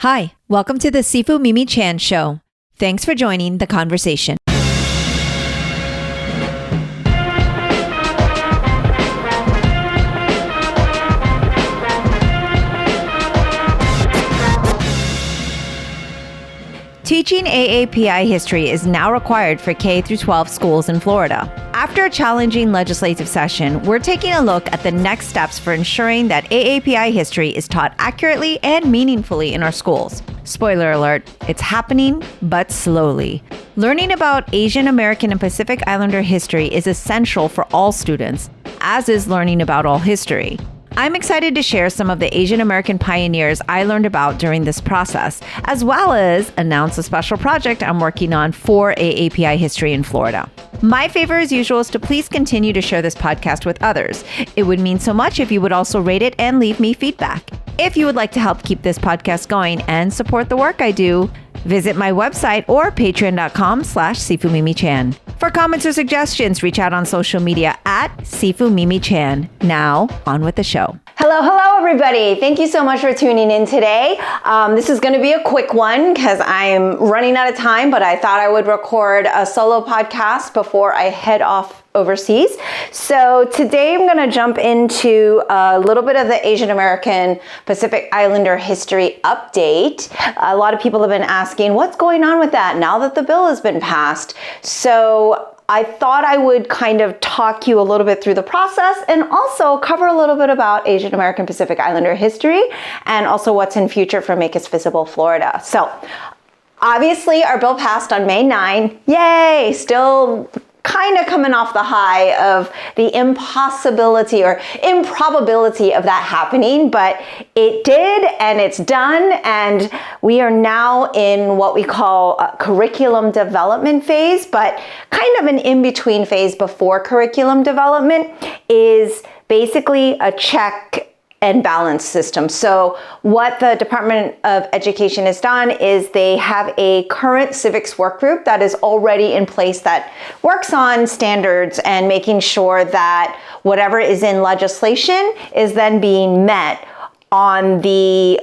Hi, welcome to the Sifu Mimi Chan Show. Thanks for joining the conversation. Teaching AAPI history is now required for K-12 schools in Florida. After a challenging legislative session, we're taking a look at the next steps for ensuring that AAPI history is taught accurately and meaningfully in our schools. Spoiler alert, it's happening, but slowly. Learning about Asian American and Pacific Islander history is essential for all students, as is learning about all history. I'm excited to share some of the Asian American pioneers I learned about during this process, as well as announce a special project I'm working on for AAPI history in Florida. My favor, as usual, is to please continue to share this podcast with others. It would mean so much if you would also rate it and leave me feedback. If you would like to help keep this podcast going and support the work I do, visit my website or patreon.com/SifuMimiChan. For comments or suggestions, reach out on social media at SifuMimiChan. Now, on with the show. Hello, everybody. Thank you so much for tuning in today. This is going to be a quick one because I'm running out of time, but I thought I would record a solo podcast before I head off overseas. So today I'm going to jump into a little bit of the Asian American Pacific Islander history update. A lot of people have been asking what's going on with that now that the bill has been passed. So I thought I would kind of talk you a little bit through the process and also cover a little bit about Asian American Pacific Islander history and also what's in future for Make Us Visible Florida. So obviously our bill passed on May 9. Yay! Still kind of coming off the high of the impossibility or improbability of that happening, but it did and it's done, and we are now in what we call a curriculum development phase, but kind of an in-between phase before curriculum development is basically a check and balance system. So what the Department of Education has done is they have a current civics work group that is already in place that works on standards and making sure that whatever is in legislation is then being met on the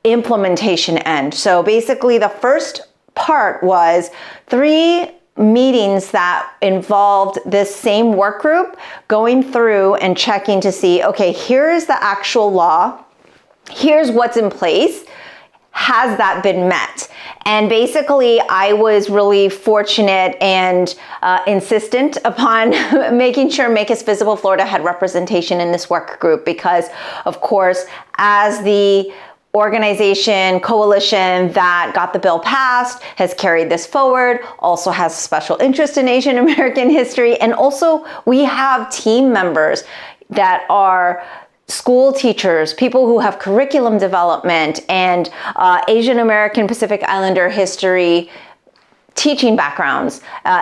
implementation end. So basically the first part was 3 meetings that involved this same work group going through and checking to see, okay, here's the actual law, here's what's in place, has that been met? And basically I was really fortunate and insistent upon making sure Make Us Visible Florida had representation in this work group because, of course, as the organization, coalition that got the bill passed, has carried this forward, also has special interest in Asian American history. And also we have team members that are school teachers, people who have curriculum development and Asian American Pacific Islander history teaching backgrounds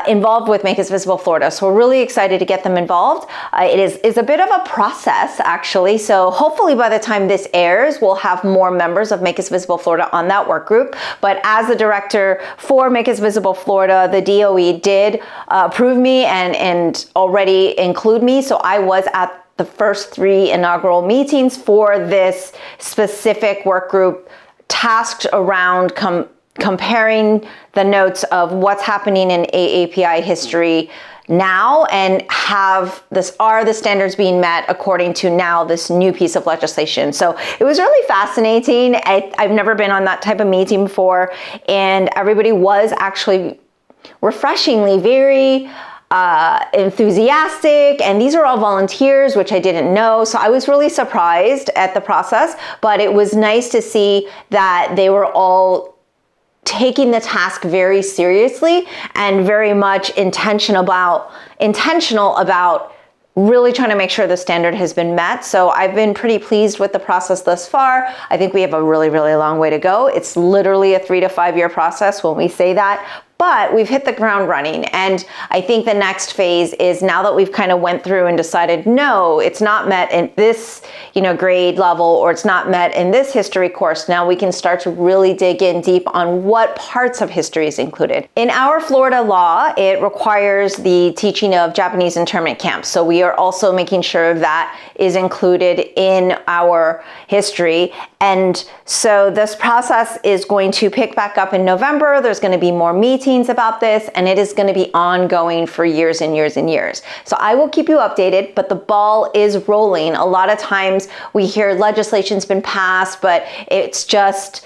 involved with Make Us Visible Florida. So we're really excited to get them involved. It is a bit of a process, actually. So hopefully by the time this airs, we'll have more members of Make Us Visible Florida on that work group. But as the director for Make Us Visible Florida, the DOE did approve me and already include me. So I was at the first 3 inaugural meetings for this specific work group tasked around comparing the notes of what's happening in AAPI history now and are the standards being met according to now this new piece of legislation. So it was really fascinating. I've never been on that type of meeting before, and everybody was actually refreshingly very enthusiastic, and these are all volunteers, which I didn't know. So I was really surprised at the process, but it was nice to see that they were all taking the task very seriously and very much intentional about really trying to make sure the standard has been met. So I've been pretty pleased with the process thus far. I think we have a really, really long way to go. It's literally a 3 to 5 year process when we say that, but we've hit the ground running. And I think the next phase is, now that we've kind of went through and decided, no, it's not met in this, grade level, or it's not met in this history course, now we can start to really dig in deep on what parts of history is included. In our Florida law, it requires the teaching of Japanese internment camps. So we are also making sure that is included in our history. And so this process is going to pick back up in November. There's going to be more meetings about this, and it is going to be ongoing for years and years and years. So I will keep you updated, but the ball is rolling. A lot of times we hear legislation's been passed, but it's just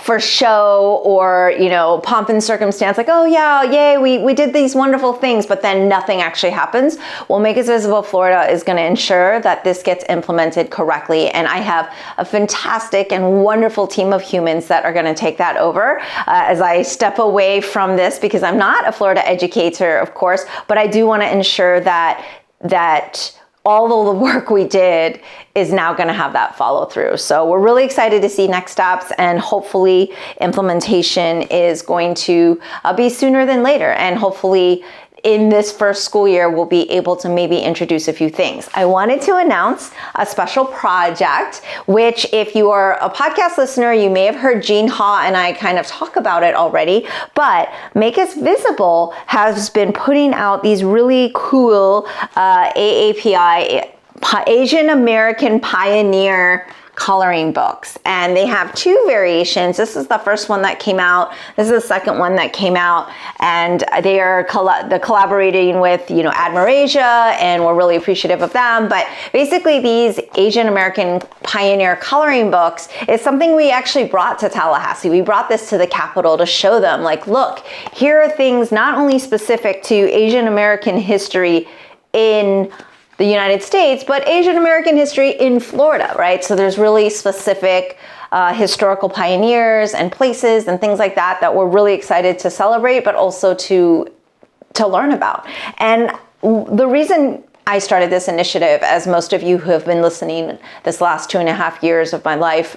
for show, or pomp and circumstance, like, oh yeah, yay, we did these wonderful things, but then nothing actually happens. Well, Make Us Visible Florida is going to ensure that this gets implemented correctly, and I have a fantastic and wonderful team of humans that are going to take that over as I step away from this, because I'm not a Florida educator, of course, but I do want to ensure that all of the work we did is now going to have that follow through. So we're really excited to see next steps, and hopefully implementation is going to be sooner than later. And hopefully in this first school year, we'll be able to maybe introduce a few things. I wanted to announce a special project, which if you are a podcast listener, you may have heard Jean Ha and I kind of talk about it already, but Make Us Visible has been putting out these really cool AAPI, Asian American Pioneer coloring books, and they have two variations. This is the first one that came out. This is the second one that came out, and they are collaborating with Admirasia, and we're really appreciative of them. But basically, these Asian American Pioneer coloring books is something we actually brought to Tallahassee. We brought this to the Capitol to show them, like, look, here are things not only specific to Asian American history in the United States, but Asian American history in Florida, right? So there's really specific historical pioneers and places and things like that we're really excited to celebrate, but also to learn about. And the reason I started this initiative, as most of you who have been listening this last 2.5 years of my life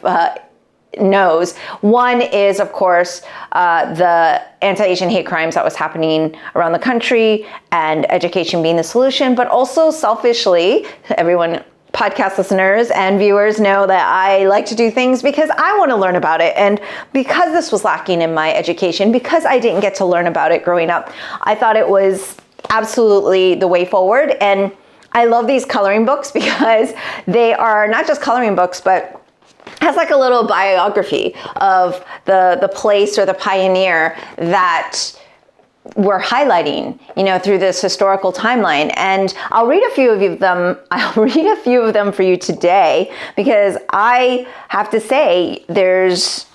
knows, one is, of course, the anti-Asian hate crimes that was happening around the country, and education being the solution, but also selfishly, everyone, podcast listeners and viewers, know that I like to do things because I want to learn about it. And because this was lacking in my education, because I didn't get to learn about it growing up, I thought it was absolutely the way forward. And I love these coloring books because they are not just coloring books, but has like a little biography of the place or the pioneer that we're highlighting, through this historical timeline. And I'll read a few of them for you today, because I have to say there's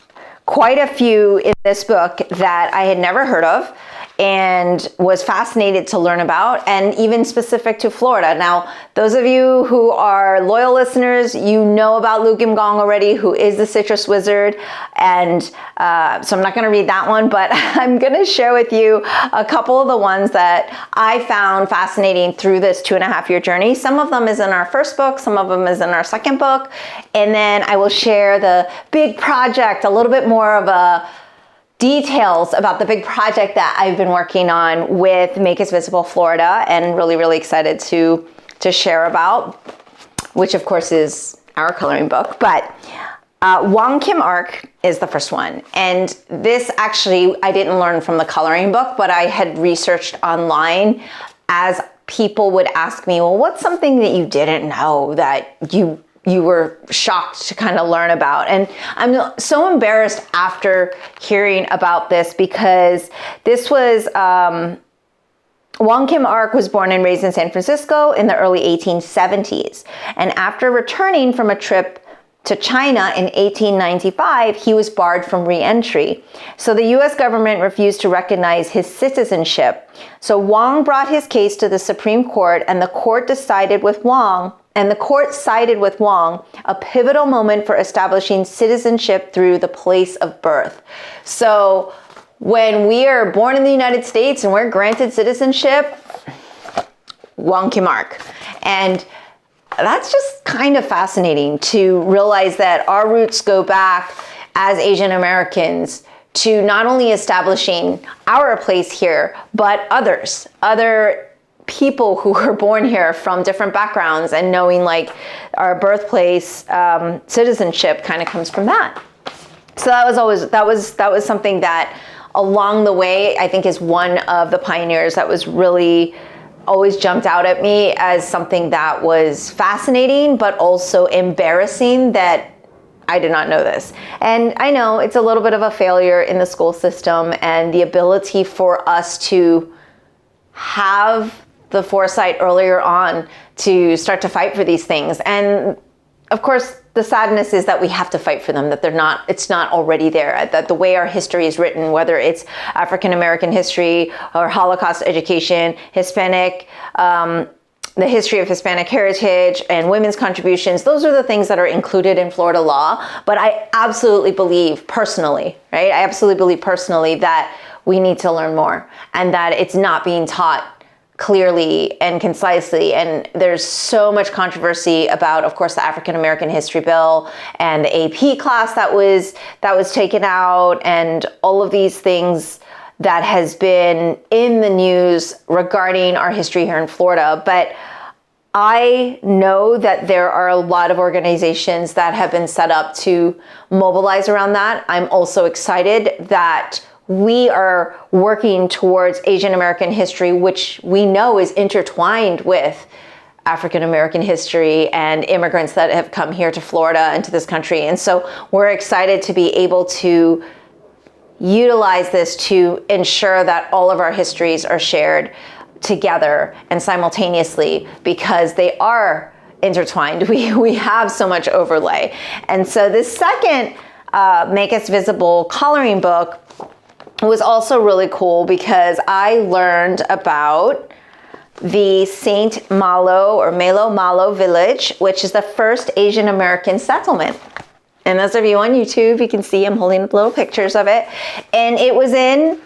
quite a few in this book that I had never heard of and was fascinated to learn about, and even specific to Florida. Now, those of you who are loyal listeners, you know about Lu Kim Gong already, who is the citrus wizard. And so I'm not going to read that one, but I'm going to share with you a couple of the ones that I found fascinating through this 2.5-year journey. Some of them is in our first book, some of them is in our second book. And then I will share the big project, a little bit more of a details about the big project that I've been working on with Make Us Visible Florida, and really, really excited to share about, which of course is our coloring book. But Wong Kim Ark is the first one. And this actually, I didn't learn from the coloring book, but I had researched online as people would ask me, well, what's something that you didn't know that you were shocked to kind of learn about? And I'm so embarrassed after hearing about this, because this was, Wong Kim Ark was born and raised in San Francisco in the early 1870s. And after returning from a trip to China in 1895, he was barred from re-entry. So the US government refused to recognize his citizenship. So Wong brought his case to the Supreme Court, and the court sided with Wong, a pivotal moment for establishing citizenship through the place of birth. So when we are born in the United States and we're granted citizenship, Wong Kim Ark. And that's just kind of fascinating to realize that our roots go back as Asian Americans to not only establishing our place here, but other people who were born here from different backgrounds, and knowing like our birthplace, citizenship kind of comes from that. So that was something that along the way, I think, is one of the pioneers that was really always jumped out at me as something that was fascinating, but also embarrassing that I did not know this. And I know it's a little bit of a failure in the school system, and the ability for us to have the foresight earlier on to start to fight for these things. And of course, the sadness is that we have to fight for them, that it's not already there, that the way our history is written, whether it's African American history or Holocaust education, Hispanic, the history of Hispanic heritage and women's contributions, those are the things that are included in Florida law. But I absolutely believe personally, right? I absolutely believe personally that we need to learn more, and that it's not being taught clearly and concisely. And there's so much controversy about, of course, the African American History Bill and the AAPI class that was taken out, and all of these things that has been in the news regarding our history here in Florida. But I know that there are a lot of organizations that have been set up to mobilize around that. I'm also excited that we are working towards Asian American history, which we know is intertwined with African American history and immigrants that have come here to Florida and to this country. And so we're excited to be able to utilize this to ensure that all of our histories are shared together and simultaneously, because they are intertwined. We have so much overlay. And so this second Make Us Visible coloring book was also really cool, because I learned about the Saint Malo or Melo Malo village, which is the first Asian American settlement. And those of you on YouTube, you can see I'm holding up little pictures of it. And it was in,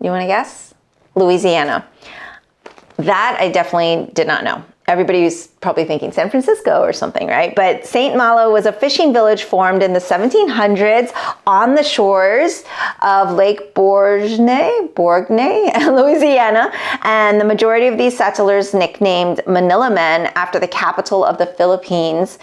you want to guess? Louisiana. That I definitely did not know. Everybody's probably thinking San Francisco or something, right? But Saint Malo was a fishing village formed in the 1700s on the shores of Lake Borgne, Louisiana. And the majority of these settlers, nicknamed Manila Men after the capital of the Philippines,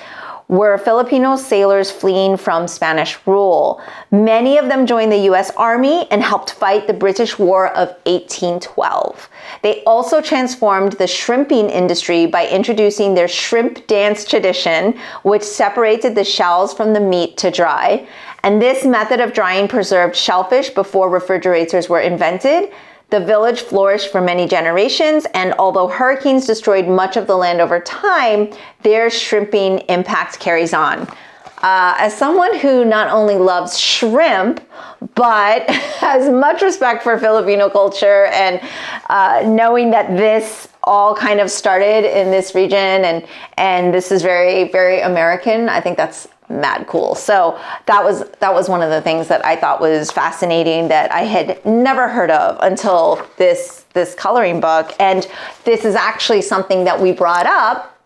were Filipino sailors fleeing from Spanish rule. Many of them joined the U.S. Army and helped fight the British War of 1812. They also transformed the shrimping industry by introducing their shrimp dance tradition, which separated the shells from the meat to dry. And this method of drying preserved shellfish before refrigerators were invented. The village flourished for many generations, and although hurricanes destroyed much of the land over time, their shrimping impact carries on. As someone who not only loves shrimp, but has much respect for Filipino culture, and knowing that this all kind of started in this region, and this is very, very American, I think that's mad cool. So that was one of the things that I thought was fascinating, that I had never heard of until this coloring book. And this is actually something that we brought up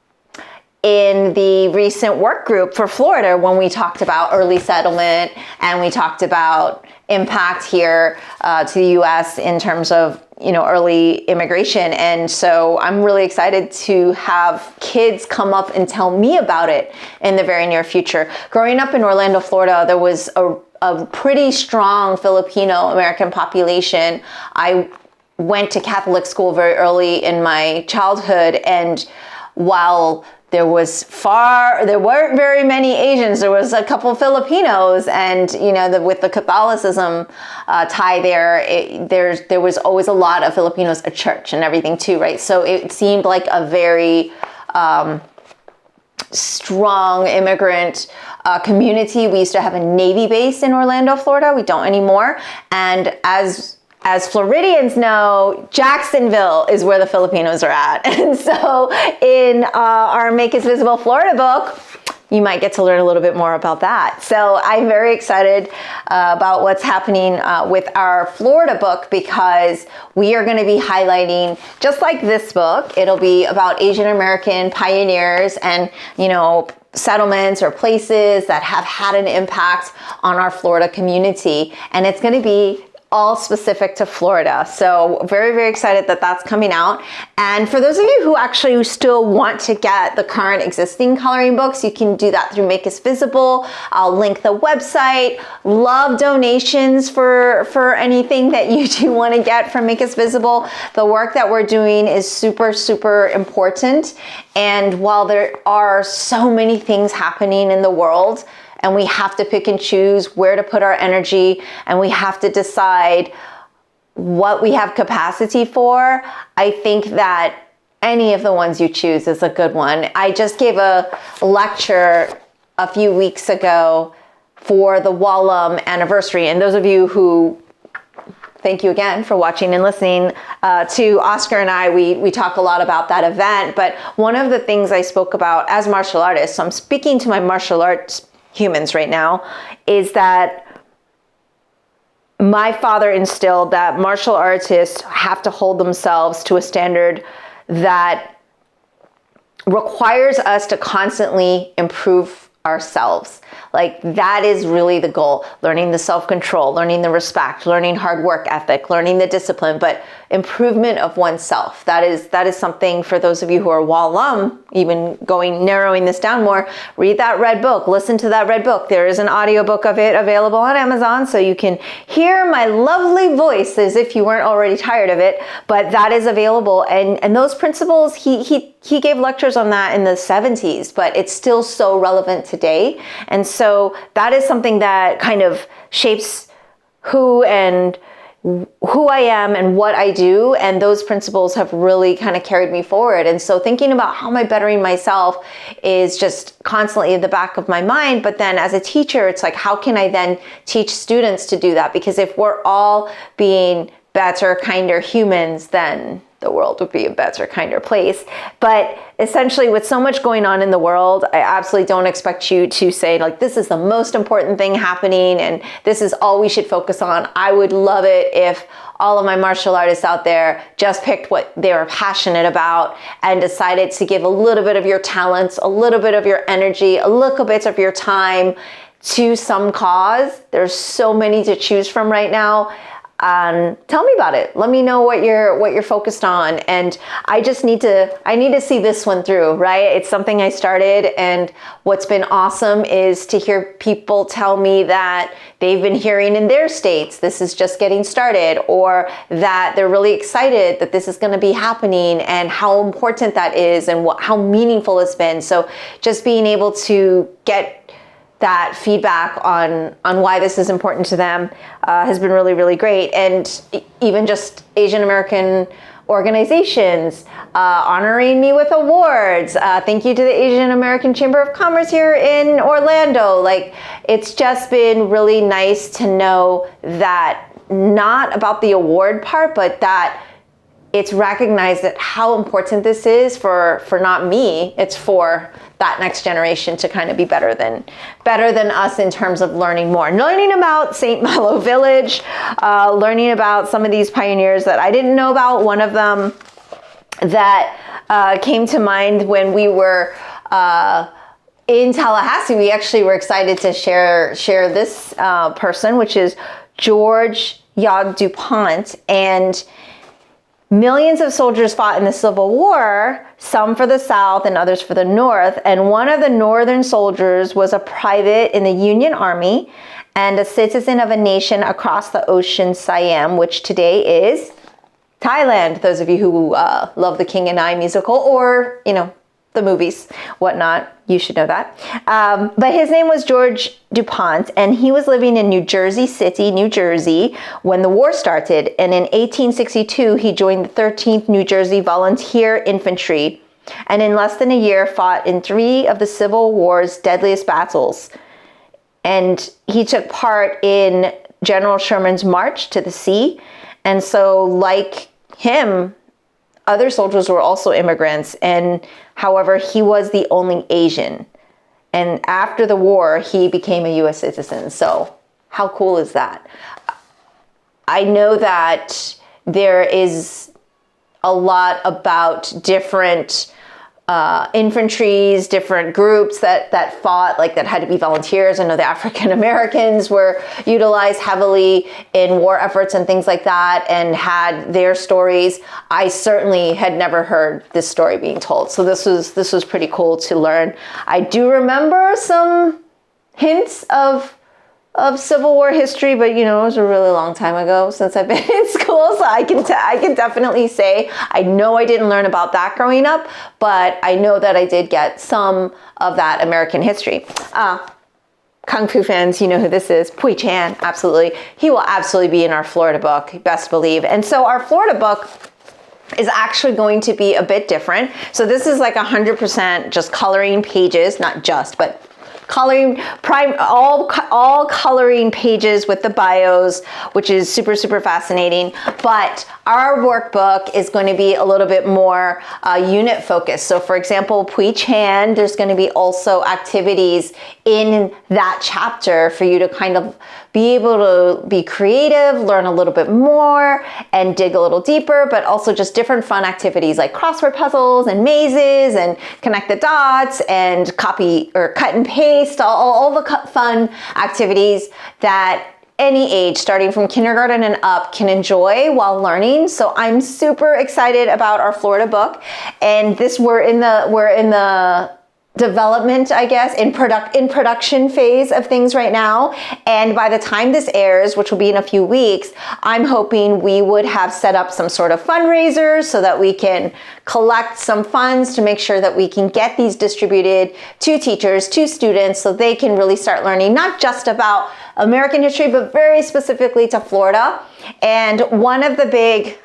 in the recent work group for Florida when we talked about early settlement, and we talked about impact here to the U.S. in terms of early immigration. And so I'm really excited to have kids come up and tell me about it in the very near future. Growing up in Orlando, Florida, there was a pretty strong Filipino American population. I went to Catholic school very early in my childhood, and while there weren't very many Asians. There was a couple Filipinos, and with the Catholicism tie there was always a lot of Filipinos at church and everything too, right? So it seemed like a very strong immigrant community. We used to have a Navy base in Orlando, Florida. We don't anymore, and as Floridians know, Jacksonville is where the Filipinos are at. And so in our Make Us Visible Florida book, you might get to learn a little bit more about that. So I'm very excited about what's happening with our Florida book, because we are going to be highlighting, just like this book, it'll be about Asian American pioneers and, settlements or places that have had an impact on our Florida community. And it's going to be all specific to Florida. So very, very excited that that's coming out. And for those of you who actually still want to get the current existing coloring books, you can do that through Make Us Visible. I'll link the website. Love donations for anything that you do want to get from Make Us Visible. The work that we're doing is super, super important. And while there are so many things happening in the world, and we have to pick and choose where to put our energy, and we have to decide what we have capacity for, I think that any of the ones you choose is a good one. I just gave a lecture a few weeks ago for the Wallum anniversary, and those of you who, thank you again for watching and listening to Oscar and I. We talk a lot about that event, but one of the things I spoke about as martial artists, so I'm speaking to my martial arts humans right now, is that my father instilled that martial artists have to hold themselves to a standard that requires us to constantly improve ourselves. Like, that is really the goal. Learning the self-control, learning the respect, learning hard work ethic, learning the discipline, but improvement of oneself. That is something for those of you who are Wallum, even narrowing this down more, read that red book, listen to that red book. There is an audiobook of it available on Amazon, so you can hear my lovely voice as if you weren't already tired of it, but that is available. And those principles, he gave lectures on that in the 70s, but it's still so relevant today. And so that is something that kind of shapes who I am and what I do. And those principles have really kind of carried me forward. And so thinking about how am I bettering myself is just constantly in the back of my mind. But then as a teacher, it's like, how can I then teach students to do that? Because if we're all being better, kinder humans, then the world would be a better, kinder place. But essentially, with so much going on in the world, I absolutely don't expect you to say, like, this is the most important thing happening and this is all we should focus on. I would love it if all of my martial artists out there just picked what they were passionate about and decided to give a little bit of your talents, a little bit of your energy, a little bit of your time to some cause. There's so many to choose from right now. Tell me about it. Let me know what you're focused on. And I need to see this one through, right? It's something I started, and what's been awesome is to hear people tell me that they've been hearing in their states, this is just getting started, or that they're really excited that this is going to be happening and how important that is and how meaningful it's been. So just being able to get that feedback on why this is important to them has been really, really great. And even just Asian American organizations honoring me with awards. Thank you to the Asian American Chamber of Commerce here in Orlando. Like, it's just been really nice to know that, not about the award part, but that it's recognized that how important this is for not me, it's for that next generation to kind of be better than us in terms of learning more. Learning about St. Malo Village, learning about some of these pioneers that I didn't know about. One of them that came to mind when we were in Tallahassee, we actually were excited to share this person, which is George Yod DuPont. And millions of soldiers fought in the Civil War, some for the South and others for the North. And one of the Northern soldiers was a private in the Union Army and a citizen of a nation across the ocean, Siam, which today is Thailand. Those of you who love the King and I musical, or, the movies, whatnot, you should know that. But his name was George DuPont, and he was living in New Jersey City, New Jersey, when the war started. And in 1862, he joined the 13th New Jersey Volunteer Infantry, and in less than a year fought in 3 of the Civil War's deadliest battles. And he took part in General Sherman's March to the Sea. And so, like him, other soldiers were also immigrants, and however, he was the only Asian. And after the war, he became a U.S. citizen. So how cool is that? I know that there is a lot about different infantries, different groups that fought, like that had to be volunteers. I know the African Americans were utilized heavily in war efforts and things like that and had their stories. I certainly had never heard this story being told. So this was pretty cool to learn. I do remember some hints of Civil War history, but it was a really long time ago since I've been in school, so I can definitely say I know I didn't learn about that growing up, but I know that I did get some of that American history. Kung Fu fans, you know who this is. Pui Chan, absolutely. He will absolutely be in our Florida book, best believe. And so our Florida book is actually going to be a bit different. So this is like 100% just coloring pages, not just, but coloring, all coloring pages with the bios, which is super, super fascinating. But our workbook is going to be a little bit more unit focused. So for example, Pui Chan, there's going to be also activities in that chapter for you to kind of be able to be creative, learn a little bit more, and dig a little deeper, but also just different fun activities like crossword puzzles and mazes and connect the dots and copy or cut and paste, all the fun activities that any age, starting from kindergarten and up, can enjoy while learning. So I'm super excited about our Florida book, and we're in the development, I guess, in production phase of things right now. And by the time this airs, which will be in a few weeks, I'm hoping we would have set up some sort of fundraisers so that we can collect some funds to make sure that we can get these distributed to teachers, to students, so they can really start learning not just about American history, but very specifically to Florida. And one of the big,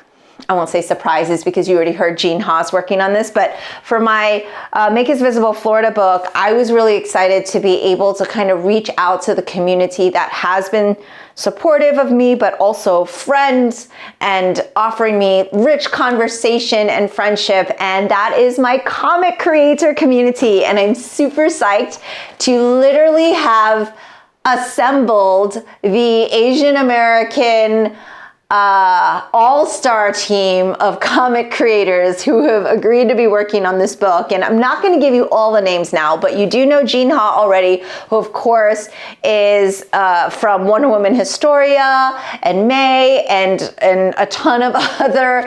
I won't say surprises because you already heard Gene Haas working on this, but for my Make Us Visible Florida book, I was really excited to be able to kind of reach out to the community that has been supportive of me, but also friends and offering me rich conversation and friendship. And that is my comic creator community. And I'm super psyched to literally have assembled the Asian American all-star team of comic creators who have agreed to be working on this book. And I'm not going to give you all the names now, but you do know Gene Ha already, who of course is from Wonder Woman Historia and May and a ton of other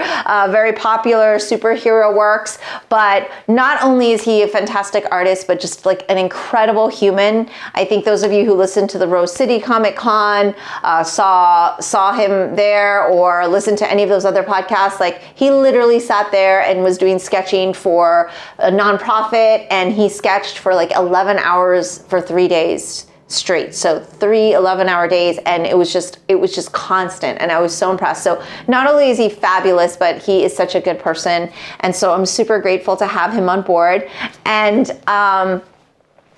very popular superhero works. But not only is he a fantastic artist, but just like an incredible human. I think those of you who listened to the Rose City Comic Con saw him there, or listen to any of those other podcasts. Like, he literally sat there and was doing sketching for a nonprofit, and he sketched for like 11 hours for 3 days straight. So 3 11-hour days, and it was just constant, and I was so impressed. So not only is he fabulous, but he is such a good person, and so I'm super grateful to have him on board. And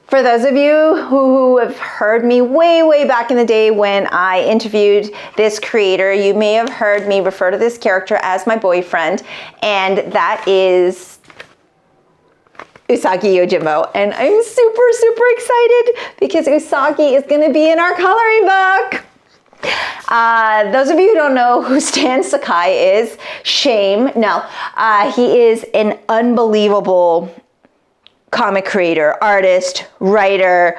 for those of you who have heard me way back in the day when I interviewed this creator, you may have heard me refer to this character as my boyfriend, and that is Usagi Yojimbo. And I'm super excited because Usagi is going to be in our coloring book. Those of you who don't know who Stan Sakai is, shame. No, he is an unbelievable comic creator, artist, writer,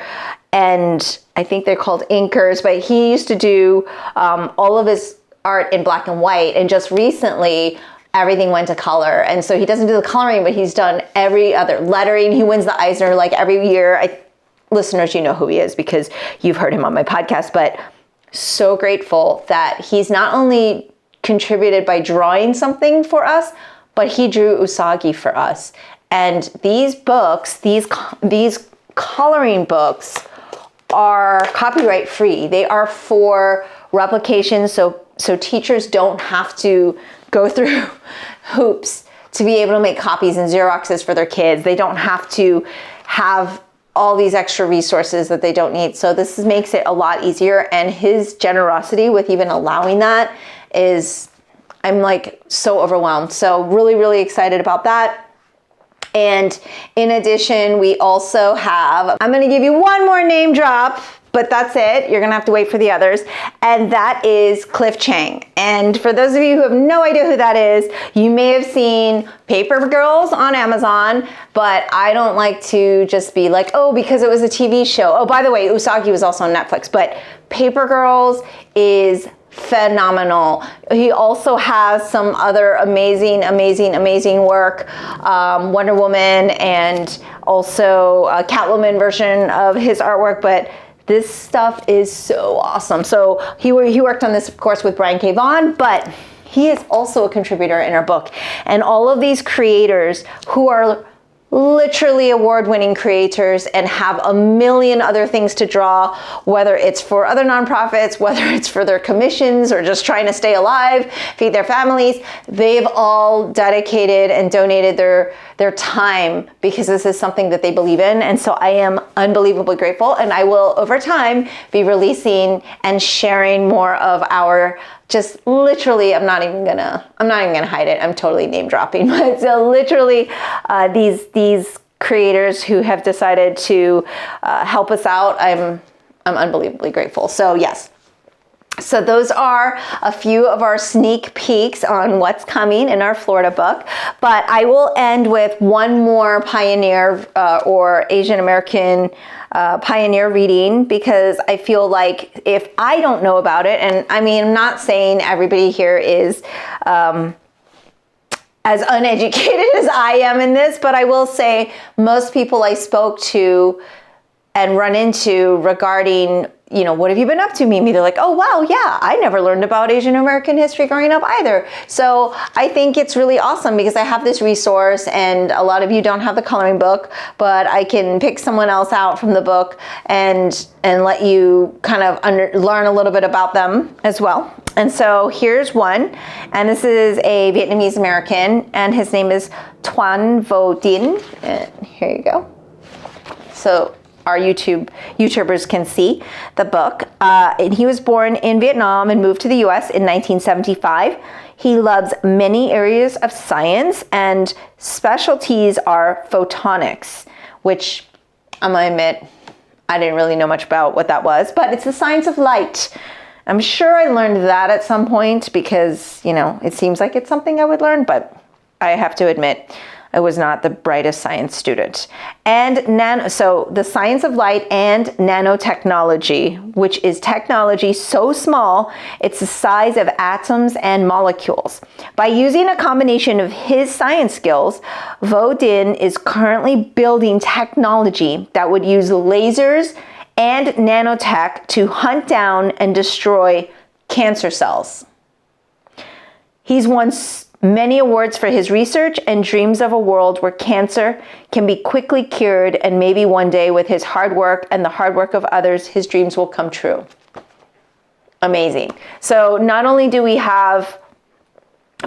and I think they're called inkers, but he used to do all of his art in black and white, and just recently everything went to color. And so he doesn't do the coloring, but he's done every other lettering. He wins the Eisner like every year. Listeners, you know who he is because you've heard him on my podcast, but so grateful that he's not only contributed by drawing something for us, but he drew Usagi for us. And these books, these coloring books are copyright free. They are for replication, so teachers don't have to go through hoops to be able to make copies and Xeroxes for their kids. They don't have to have all these extra resources that they don't need. So this makes it a lot easier, and his generosity with even allowing that is, I'm like so overwhelmed. So really excited about that. And in addition, we also have, I'm going to give you one more name drop but that's it. You're gonna have to wait for the others. And that is Cliff Chang. And for those of you who have no idea who that is, you may have seen Paper Girls on Amazon, but I don't like to just be like, oh, because it was a TV show. Oh, by the way, Usagi was also on Netflix, but Paper Girls is phenomenal. He also has some other amazing work, Wonder Woman, and also a Catwoman version of his artwork, but this stuff is so awesome. So he worked on this, of course, with Brian K. Vaughan, but he is also a contributor in our book. And all of these creators who are literally award-winning creators and have a million other things to draw, whether it's for other nonprofits, whether it's for their commissions or just trying to stay alive, feed their families, they've all dedicated and donated their time because this is something that they believe in. And so I am unbelievably grateful, and I will over time be releasing and sharing more of our just literally, I'm not even gonna hide it. I'm totally name dropping, but so literally these creators who have decided to help us out, I'm unbelievably grateful. So yes. So those are a few of our sneak peeks on what's coming in our Florida book, but I will end with one more pioneer or Asian American pioneer reading, because I feel like if I don't know about it, and I mean, I'm not saying everybody here is as uneducated as I am in this, but I will say most people I spoke to and run into regarding, you know, what have you been up to, Mimi? They're like, oh, wow, yeah, I never learned about Asian American history growing up either. So I think it's really awesome because I have this resource, and a lot of you don't have the coloring book, but I can pick someone else out from the book and let you kind of learn a little bit about them as well. And so here's one, and this is a Vietnamese American, and his name is Tuan Vo Dinh. And here you go. So our YouTubers can see the book. And he was born in Vietnam and moved to the US in 1975. He loves many areas of science, and specialties are photonics, which I'm gonna admit, I didn't really know much about what that was, but it's the science of light. I'm sure I learned that at some point because, you know, it seems like it's something I would learn, but I have to admit, I was not the brightest science student. And so the science of light and nanotechnology, which is technology so small, it's the size of atoms and molecules. By using a combination of his science skills, Vo Dinh is currently building technology that would use lasers and nanotech to hunt down and destroy cancer cells. He's won many awards for his research and dreams of a world where cancer can be quickly cured, and maybe one day with his hard work and the hard work of others, his dreams will come true. Amazing. So not only do we have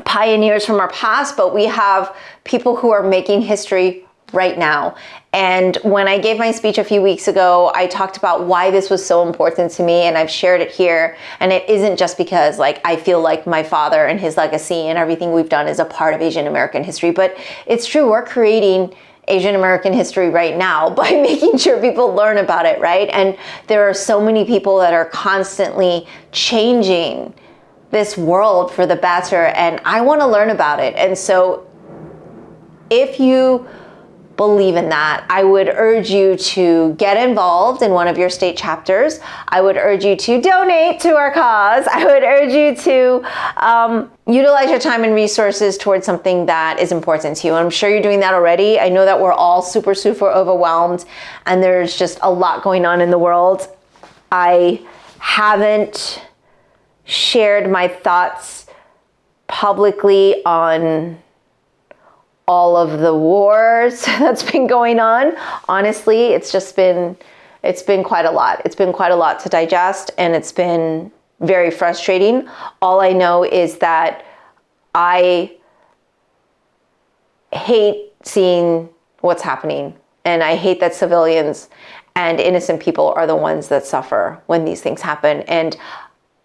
pioneers from our past, but we have people who are making history right now. And when I gave my speech a few weeks ago, I talked about why this was so important to me, and I've shared it here. And it isn't just because like I feel like my father and his legacy and everything we've done is a part of Asian American history, but it's true, we're creating Asian American history right now by making sure people learn about it, right? And there are so many people that are constantly changing this world for the better, and I want to learn about it. And so if you believe in that, I would urge you to get involved in one of your state chapters. I would urge you to donate to our cause. I would urge you to utilize your time and resources towards something that is important to you. I'm sure you're doing that already. I know that we're all super overwhelmed, and there's just a lot going on in the world. I haven't shared my thoughts publicly on all of the wars that's been going on. Honestly, it's been quite a lot. It's been quite a lot to digest, and it's been very frustrating. All I know is that I hate seeing what's happening, and I hate that civilians and innocent people are the ones that suffer when these things happen. And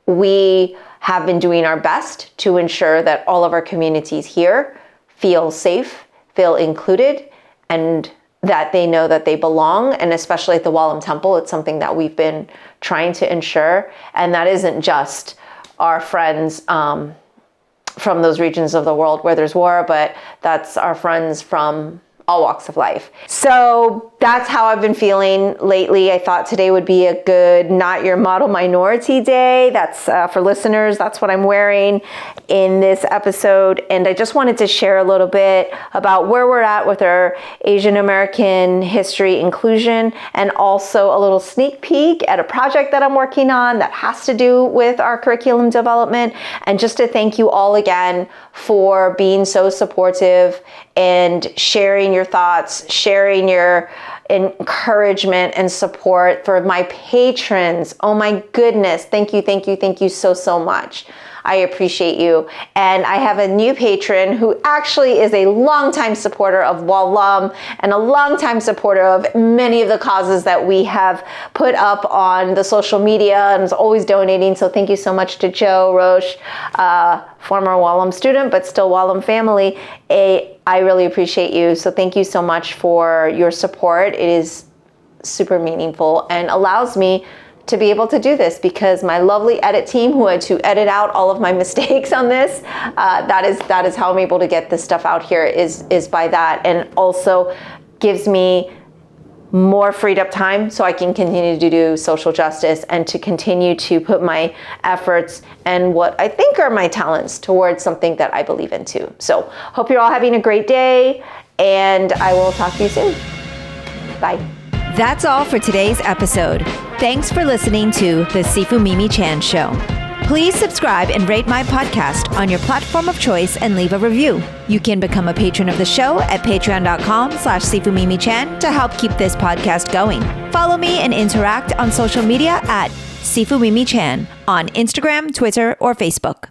we have been doing our best to ensure that all of our communities here feel safe, feel included, and that they know that they belong. And especially at the Wallam Temple, it's something that we've been trying to ensure. And that isn't just our friends from those regions of the world where there's war, but that's our friends from all walks of life. So that's how I've been feeling lately. I thought today would be a good Not Your Model Minority Day. That's for listeners. That's what I'm wearing in this episode. And I just wanted to share a little bit about where we're at with our Asian American history inclusion, and also a little sneak peek at a project that I'm working on that has to do with our curriculum development. And just to thank you all again for being so supportive and sharing your thoughts, sharing your encouragement and support. For my patrons, oh my goodness, thank you so much. I appreciate you. And I have a new patron who actually is a longtime supporter of Wallam and a longtime supporter of many of the causes that we have put up on the social media, and is always donating. So thank you so much to Joe Roche, former Wallam student, but still Wallam family. I really appreciate you. So thank you so much for your support. It is super meaningful and allows me to be able to do this, because my lovely edit team who had to edit out all of my mistakes on this, that is how I'm able to get this stuff out here, is by that, and also gives me more freed up time so I can continue to do social justice and to continue to put my efforts and what I think are my talents towards something that I believe in too. So hope you're all having a great day, and I will talk to you soon. Bye. That's all for today's episode. Thanks for listening to The Sifu Mimi Chan Show. Please subscribe and rate my podcast on your platform of choice and leave a review. You can become a patron of the show at patreon.com/SifuMimiChan to help keep this podcast going. Follow me and interact on social media at Sifu Mimi Chan on Instagram, Twitter, or Facebook.